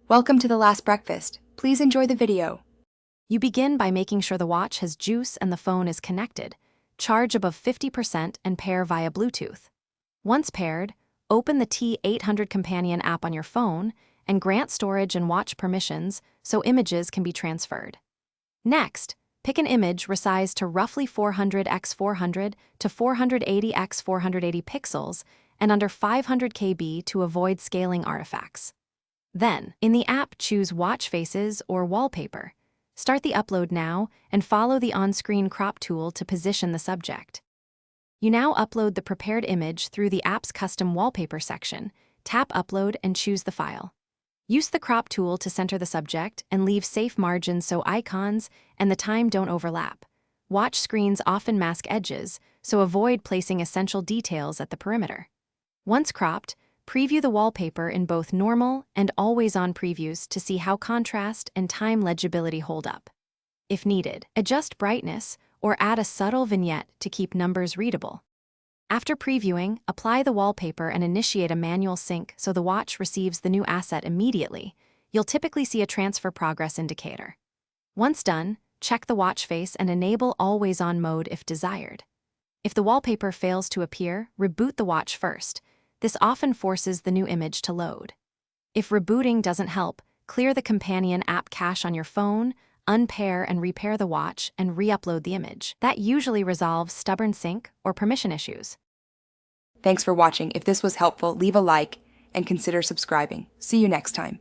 Welcome to the last breakfast. Please enjoy the video. You begin by making sure the watch has juice and the phone is connected. Charge above 50% and pair via Bluetooth. Once paired, open the T800 companion app on your phone and grant storage and watch permissions so images can be transferred. Next, pick an image resized to roughly 400 x 400 to 480 x 480 pixels and under 500 KB to avoid scaling artifacts. Then, in the app, choose Watch Faces or Wallpaper. Start the upload now and follow the on-screen crop tool to position the subject. You now upload the prepared image through the app's custom wallpaper section. Tap Upload and choose the file. Use the crop tool to center the subject and leave safe margins so icons and the time don't overlap. Watch screens often mask edges, so avoid placing essential details at the perimeter. Once cropped, preview the wallpaper in both normal and always-on previews to see how contrast and time legibility hold up. If needed, adjust brightness or add a subtle vignette to keep numbers readable. After previewing, apply the wallpaper and initiate a manual sync so the watch receives the new asset immediately. You'll typically see a transfer progress indicator. Once done, check the watch face and enable always-on mode if desired. If the wallpaper fails to appear, reboot the watch first. This often forces the new image to load. If rebooting doesn't help, clear the companion app cache on your phone, unpair and repair the watch, and re-upload the image. That usually resolves stubborn sync or permission issues. Thanks for watching. If this was helpful, leave a like and consider subscribing. See you next time.